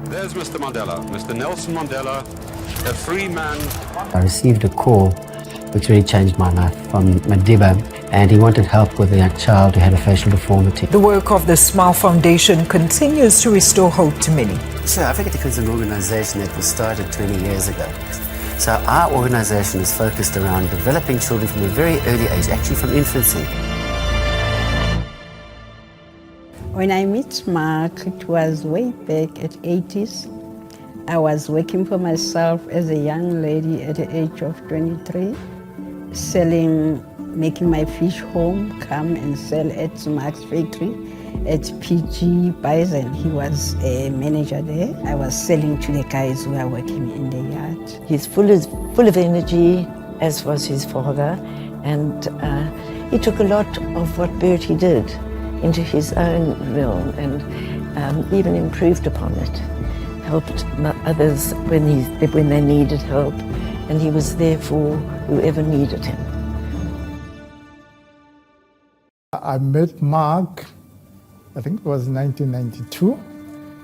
There's Mr. Mandela, Mr. Nelson Mandela, a free man. I received a call which really changed my life from Madiba, and he wanted help with a young child who had a facial deformity. The work of the Smile Foundation continues to restore hope to many. So Africa is an organization that was started 20 years ago. So our organization is focused around developing children from a very early age, actually from infancy. When I met Marc, it was way back at 80s. I was working for myself as a young lady at the age of 23, making my fish home, come and sell at Marc's factory at PG Bison. He was a manager there. I was selling to the guys who are working in the yard. He's full of energy, as was his father, and he took a lot of what Bertie did into his own realm and even improved upon it. Helped others when they needed help, and he was there for whoever needed him. I met Marc, I think it was 1992,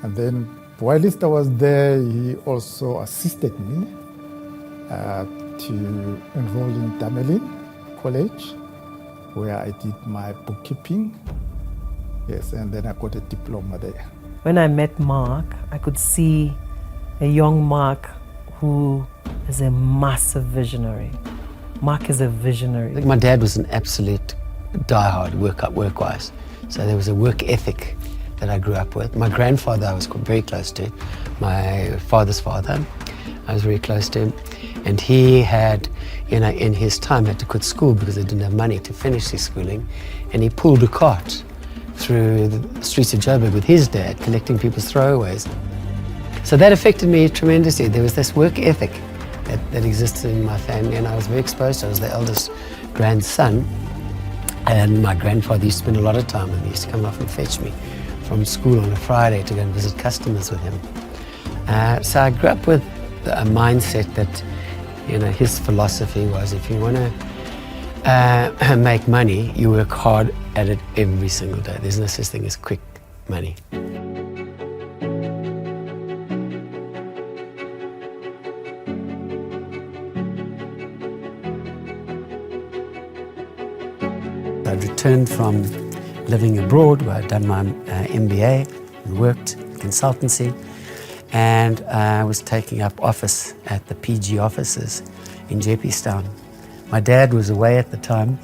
and then whilst I was there, he also assisted me to enroll in Tamerlane College, where I did my bookkeeping. Yes, and then I got a diploma there. When I met Marc, I could see a young Marc who is a massive visionary. Marc is a visionary. I think my dad was an absolute diehard work-wise. So there was a work ethic that I grew up with. My grandfather I was very close to, my father's father. I was very close to him. And he had, in his time had to quit school because they didn't have money to finish his schooling. And he pulled a cart through the streets of Joburg with his dad, collecting people's throwaways. So that affected me tremendously. There was this work ethic that existed in my family, and I was very exposed. I was the eldest grandson, and my grandfather used to spend a lot of time with me. He used to come off and fetch me from school on a Friday to go and visit customers with him. So I grew up with a mindset that, his philosophy was, if you want to make money, you work hard at it every single day. There's no such thing as quick money. I'd returned from living abroad where I'd done my MBA and worked in consultancy, and I was taking up office at the PG offices in Jeppystown. My dad was away at the time,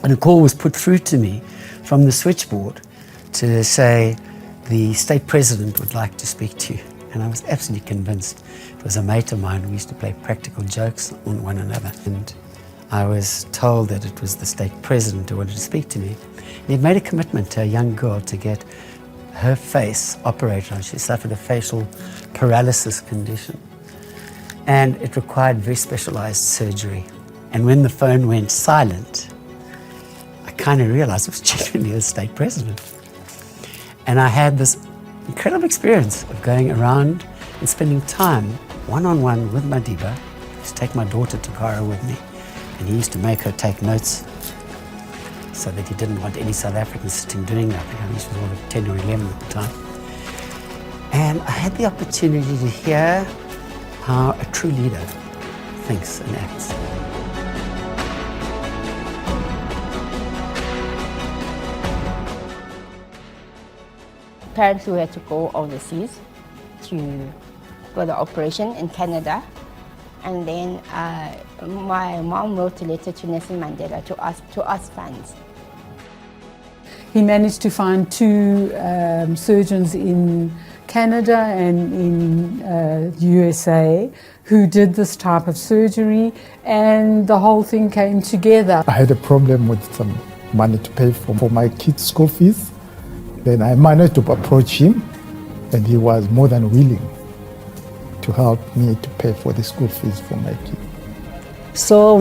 and a call was put through to me from the switchboard to say the state president would like to speak to you. And I was absolutely convinced. It was a mate of mine. We used to play practical jokes on one another. And I was told that it was the state president who wanted to speak to me. And he'd made a commitment to a young girl to get her face operated on. She suffered a facial paralysis condition. And it required very specialized surgery. And when the phone went silent, I kind of realized it was genuinely the state president. And I had this incredible experience of going around and spending time one-on-one with Madiba. I used to take my daughter to Cairo with me, and he used to make her take notes so that he didn't want any South Africans sitting doing nothing. I think she was all of 10 or 11 at the time. And I had the opportunity to hear how a true leader thinks and acts. Parents who had to go overseas for the operation in Canada. And then my mom wrote a letter to Nelson Mandela to ask funds. He managed to find two surgeons in Canada and in USA who did this type of surgery, and the whole thing came together. I had a problem with some money to pay for my kids' school fees. Then I managed to approach him, and he was more than willing to help me to pay for the school fees for my kids. So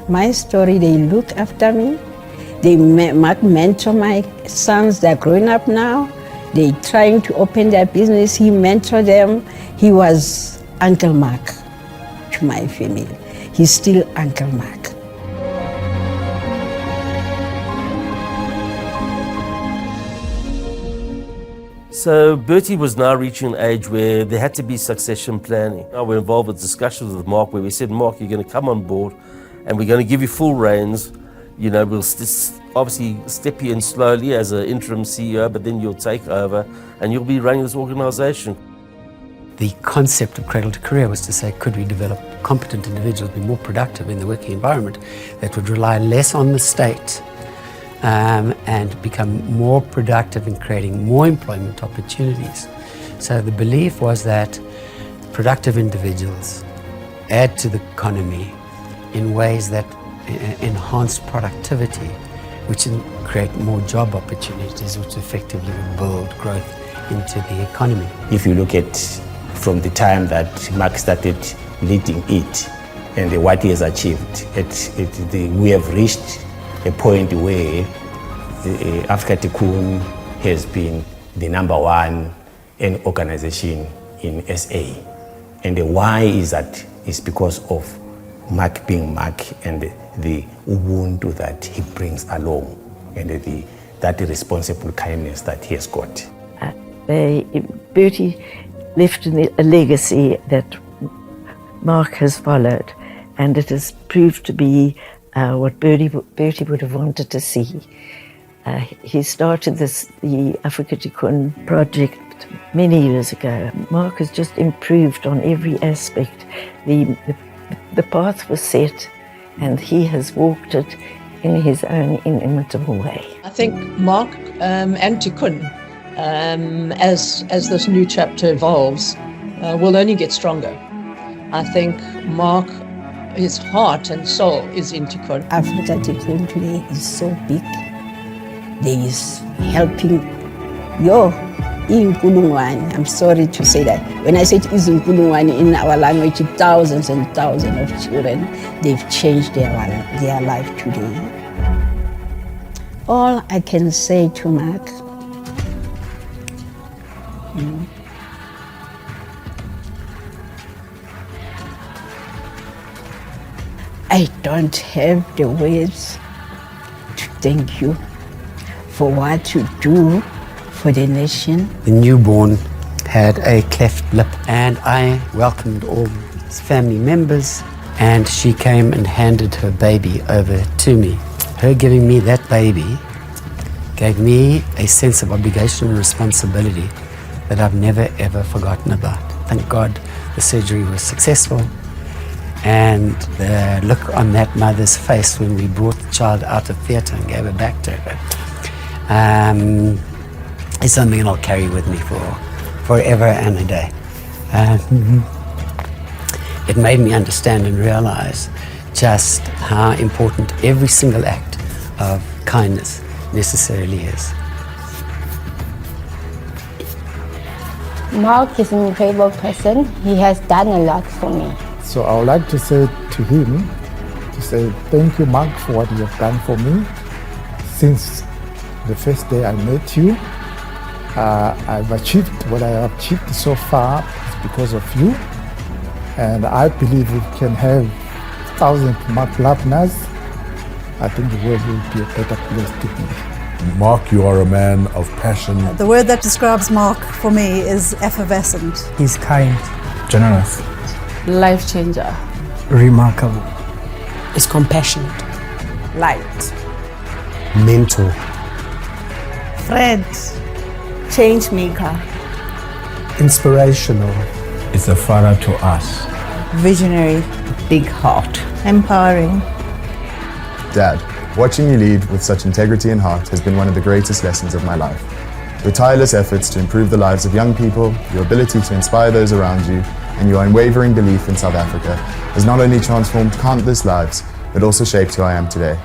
my story, they look after me. They mentor my sons, they're growing up now. They're trying to open their business. He mentored them. He was Uncle Marc to my family. He's still Uncle Marc. So Bertie was now reaching an age where there had to be succession planning. We're involved with discussions with Marc where we said, Marc, you're going to come on board and we're going to give you full reins. You know, we'll obviously step you in slowly as an interim CEO, but then you'll take over and you'll be running this organization. The concept of cradle to career was to say, could we develop competent individuals, be more productive in the working environment that would rely less on the state and become more productive in creating more employment opportunities. So the belief was that productive individuals add to the economy in ways that enhance productivity, which create more job opportunities, which effectively would build growth into the economy. If you look at from the time that Marc started leading it and what he has achieved, we have reached a point where Africa Tikkun has been the #1 organization in SA. And why is that? It's because of Marc being Marc and the Ubuntu that he brings along and that responsible kindness that he has got. Bertie left a legacy that Marc has followed, and it has proved to be what Bertie would have wanted to see. He started the Africa Tikkun project many years ago. Marc has just improved on every aspect. The path was set, and he has walked it in his own inimitable way. I think Marc and Tikkun, as this new chapter evolves, will only get stronger. I think Marc, his heart and soul is in Tikkun. Africa Tikkun today is so big. There is helping Inkulungwane. I'm sorry to say that. When I say it is Inkulungwane in our language, thousands and thousands of children, they've changed their life today. All I can say to Marc, I don't have the words to thank you for what you do for the nation. The newborn had a cleft lip, and I welcomed all his family members, and she came and handed her baby over to me. Her giving me that baby gave me a sense of obligation and responsibility that I've never ever forgotten about. Thank God the surgery was successful, and the look on that mother's face when we brought the child out of theatre and gave her back to her is something that I'll carry with me for forever and a day. It made me understand and realize just how important every single act of kindness necessarily is. Marc is an incredible person. He has done a lot for me. So I would like to say to him, thank you, Marc, for what you have done for me. Since the first day I met you, I've achieved what I have achieved so far because of you. And I believe we can have thousands of Marc Lapners. I think the world will be a better place to be. Marc, you are a man of passion. The word that describes Marc for me is effervescent. He's kind, generous, life changer, remarkable. Is compassionate, light, mentor, friend, change maker, inspirational. Is a father to us. Visionary, big heart, empowering. Dad, watching you lead with such integrity and heart has been one of the greatest lessons of my life. Your tireless efforts to improve the lives of young people, your ability to inspire those around you, and your unwavering belief in South Africa has not only transformed countless lives, but also shaped who I am today.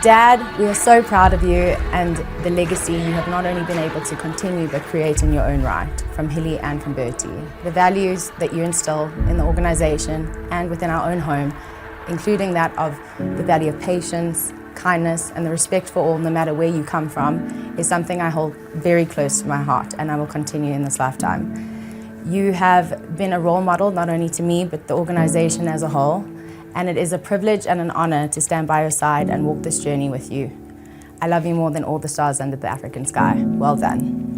Dad, we are so proud of you and the legacy you have not only been able to continue but create in your own right, from Hilly and from Bertie. The values that you instill in the organisation and within our own home, including that of the value of patience, kindness and the respect for all, no matter where you come from, is something I hold very close to my heart, and I will continue in this lifetime. You have been a role model not only to me but the organisation as a whole, and it is a privilege and an honour to stand by your side and walk this journey with you. I love you more than all the stars under the African sky. Well done.